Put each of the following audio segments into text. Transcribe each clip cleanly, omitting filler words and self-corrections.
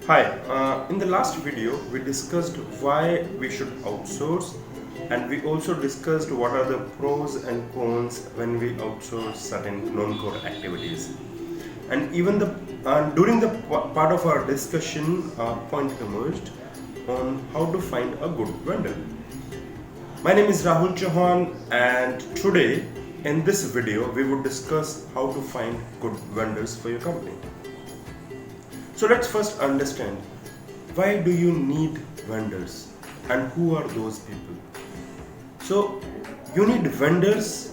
Hi, in the last video we discussed why we should outsource, and we also discussed what are the pros and cons when we outsource certain non-core activities. And even during the part of our discussion, a point emerged on how to find a good vendor. My name is Rahul Chauhan, and today in this video we would discuss how to find good vendors for your company. So let's first understand, why do you need vendors and who are those people? So you need vendors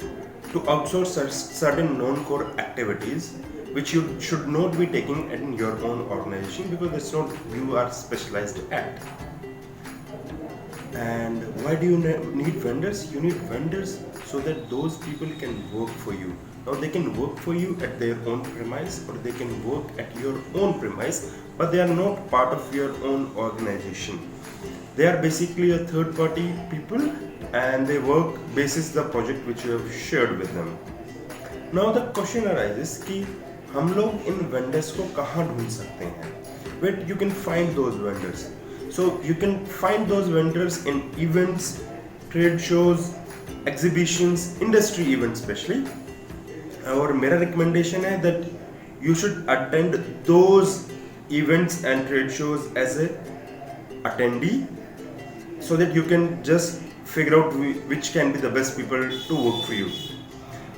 to outsource certain non-core activities which you should not be taking in your own organization because it's not you are specialized at. And why do you need vendors? You need vendors so that those people can work for you. Now they can work for you at their own premise, or they can work at your own premise, but they are not part of your own organization. They are basically a third party people, and they work basis the project which you have shared with them. Now the question arises कि हम लोग इन vendors को कहाँ ढूंढ सकते हैं? Where you can find those vendors? So you can find those vendors in events, trade shows, exhibitions, industry events especially. और मेरा recommendation है that you should attend those events and trade shows as a attendee, so that you can just figure out which can be the best people to work for you.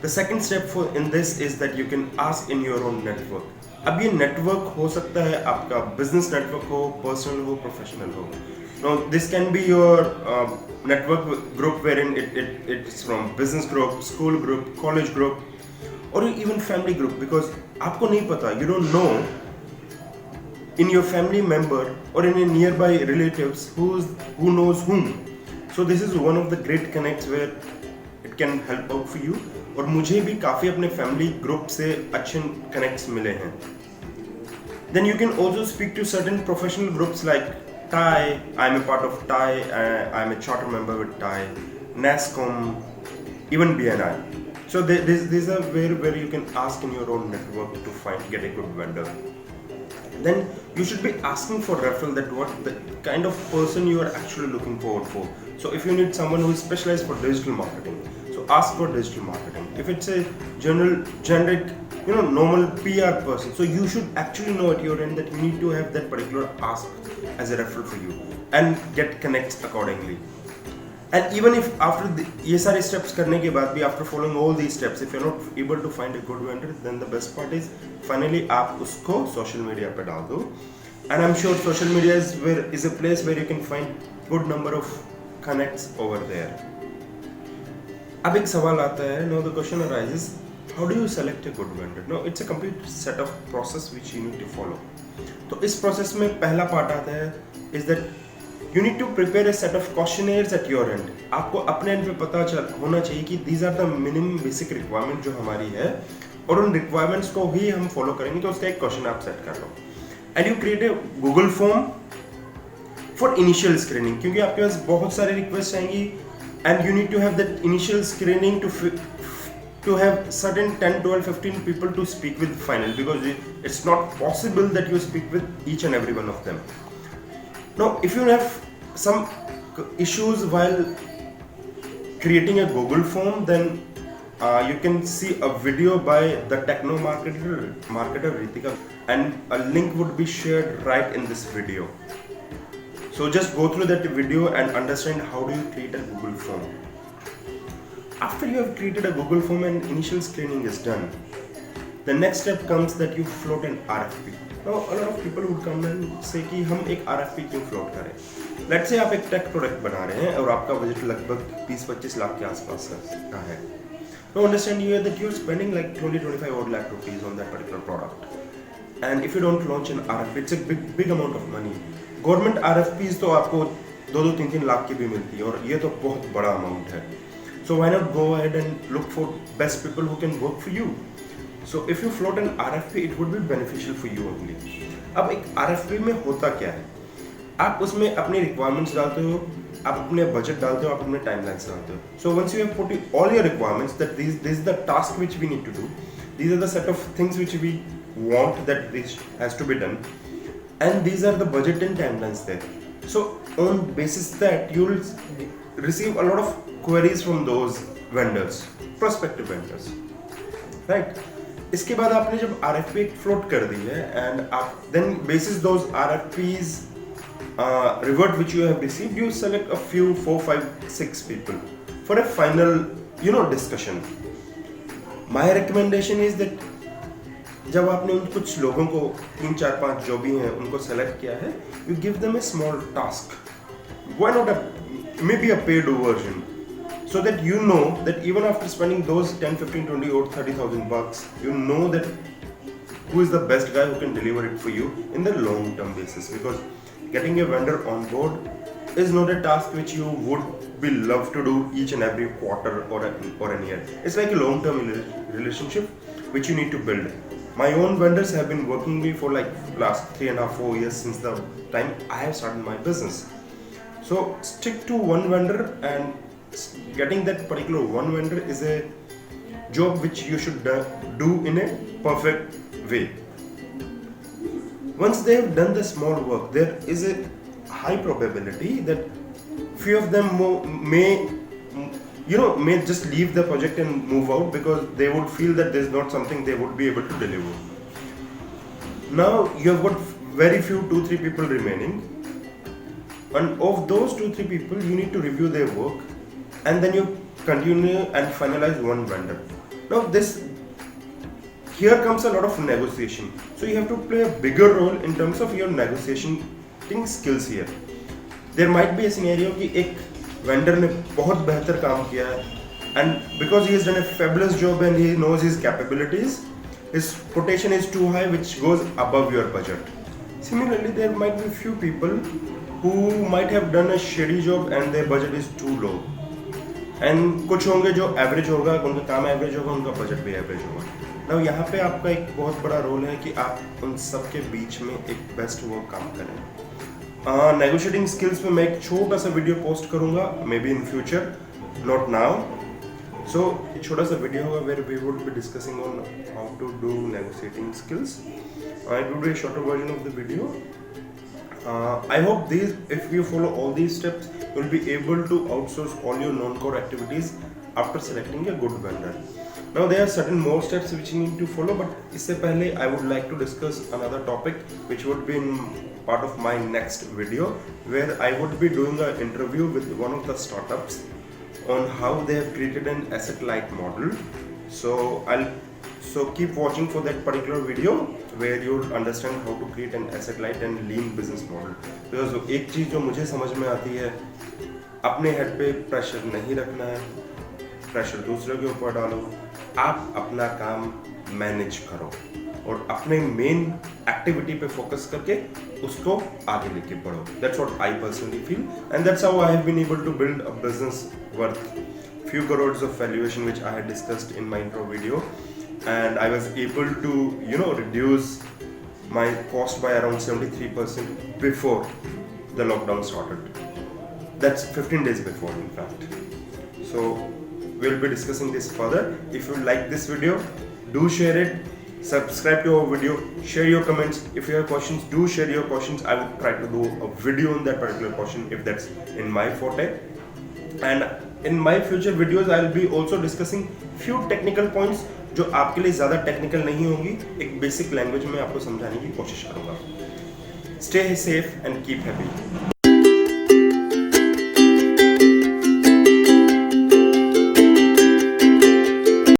The second step in this is that you can ask in your own network. अब ये network हो सकता है आपका business network हो, personal हो, professional हो. Now this can be your network group wherein it's from business group, school group, college group, or even family group, because आपको नहीं पता, you don't know in your family member or in your nearby relatives who knows whom. So this is one of the great connects where it can help out for you. और मुझे भी काफ़ी अपने family group से अच्छे connects मिले हैं. Then you can also speak to certain professional groups like TIE. I'm a part of TIE. I'm a charter member with TIE, NASCOM, even BNI. So these are where you can ask in your own network to get a good vendor. Then you should be asking for referral, that what the kind of person you are actually looking forward for. So if you need someone who is specialized for digital marketing, so ask for digital marketing. If it's a generic, normal PR person, so you should actually know at your end that you need to have that particular ask as a referral for you and get connects accordingly. And even if after ये सारे steps करने के बाद भी, after following all these steps, if you're not able to find a good vendor, then the best part is finally आप उसको social media पे डाल दो. And I'm sure social media is a place where you can find good number of connects over there. अब एक सवाल आता है. Now the question arises, how do you select a good vendor? No, it's a complete set of process which you need to follow. तो इस process में पहला part आता है is that you need to prepare a set of questionnaires at your end. आपको अपने end पे पता होना चाहिए कि these are the minimum basic requirement जो हमारी है, और उन requirements को ही हम follow करेंगे. तो उसका एक question आप set कर लो. And you create a Google form for initial screening, क्योंकि आपके पास बहुत सारे requests आएंगी, and you need to have that initial screening to have certain 10, 12, 15 people to speak with final, because it's not possible that you speak with each and every one of them. Now, if you have some issues while creating a Google form, then you can see a video by the techno marketer Ritika, and a link would be shared right in this video. So just go through that video and understand how do you create a Google form. After you have created a Google form and initial screening is done, the next step comes that you float an RFP. Now a lot of people would come and say कि हम एक RFP क्यों float करें. Let's say आप एक tech product बना रहे हैं और आपका बजट लगभग 20-25 लाख के आसपास का है. Now understand here that you're spending like 20-25 odd lakh rupees on that particular product. And if you don't launch an RFP, it's a big amount of money. Government RFPs तो आपको 2-3 लाख की भी मिलती है, और ये तो बहुत बड़ा अमाउंट है. So why not go ahead and look for best people who can work for you? So if you float an RFP, it would be beneficial for you only. अब एक RFP में होता क्या है? आप उसमें अपनी requirements डालते हो, आप अपने budget डालते हो, आप अपने timelines डालते हो. So once you have put all your requirements, that this is the task which we need to do, these are the set of things which we want that this has to be done. and these are the budget and timelines there. So on basis that you will receive a lot of queries from those vendors, prospective vendors, right? इसके बाद आपने जब RFP float कर दी है and आप then basis those RFPs revert which you have received, you select a few 4, 5, 6 people for a final discussion. My recommendation is that जब आपने उन कुछ लोगों को 3, 4, 5 जो भी हैं उनको सेलेक्ट किया है, you give them a small task. Why not maybe a paid version, so that you know that even after spending those 10, 15, 20 or 30,000 bucks, you know that who is the best guy who can deliver it for you in the long term basis. Because getting a vendor on board is not a task which you would be love to do each and every quarter or an year. It's like a long term relationship which you need to build. My own vendors have been working with me for like last 3.5, 4 years since the time I have started my business. So stick to one vendor, and getting that particular one vendor is a job which you should do in a perfect way. Once they have done the small work, there is a high probability that few of them may just leave the project and move out because they would feel that there's not something they would be able to deliver. Now you have got very few 2-3 people remaining, and of those 2-3 people you need to review their work, and then you continue and finalize one vendor. Now here comes a lot of negotiation, so you have to play a bigger role in terms of your negotiating skills here. There might be a scenario कि एक vendor ने बहुत बेहतर काम किया है, and because he has done a fabulous job and he knows his capabilities, his quotation is too high which goes above your budget. Similarly, there might be few people who might have done a shitty job and their budget is too low, and कुछ होंगे जो average होगा, उनका काम average होगा, उनका budget भी average होगा. Now यहाँ पे आपका एक बहुत बड़ा रोल है कि आप उन सब के बीच में एक बेस्ट वर्क काम करें. नेगोशिएटिंग स्किल्स पे मैं एक छोटा सा वीडियो पोस्ट करूंगा, maybe in future, not now. So छोटा सा वीडियो होगा where we would be discussing on how to do negotiating skills. I will do a shorter version of the video. I hope if you follow all these steps, you will be able to outsource all your non-core activities after selecting a good vendor. Now there are certain more steps which you need to follow, but इससे पहले I would like to discuss another topic which would be in part of my next video, where I would be doing an interview with one of the startups on how they have created an asset light model. So keep watching for that particular video where you'll understand how to create an asset light and lean business model. Because एक चीज़ जो मुझे समझ में आती है, अपने head पे pressure नहीं रखना है, प्रेशर दूसरे के ऊपर डालो, आप अपना काम मैनेज करो और अपने मेन एक्टिविटी पे फोकस करके उसको आगे लेके बढ़ो. That's what I personally feel, and that's how I have been able to build a business worth few crores of valuation, which I had discussed in my intro video, and I was able to reduce my cost by around 73% before the lockdown started. That's 15 days before, in fact. So we'll be discussing this further. If you like this video, do share it, subscribe to our video, share your comments. If you have questions, do share your questions. I will try to do a video on that particular question if that's in my forte. And in my future videos, I'll be also discussing few technical points जो आपके लिए ज़्यादा technical नहीं होंगी, एक basic language में आपको समझाने की कोशिश करूँगा. Stay safe and keep happy.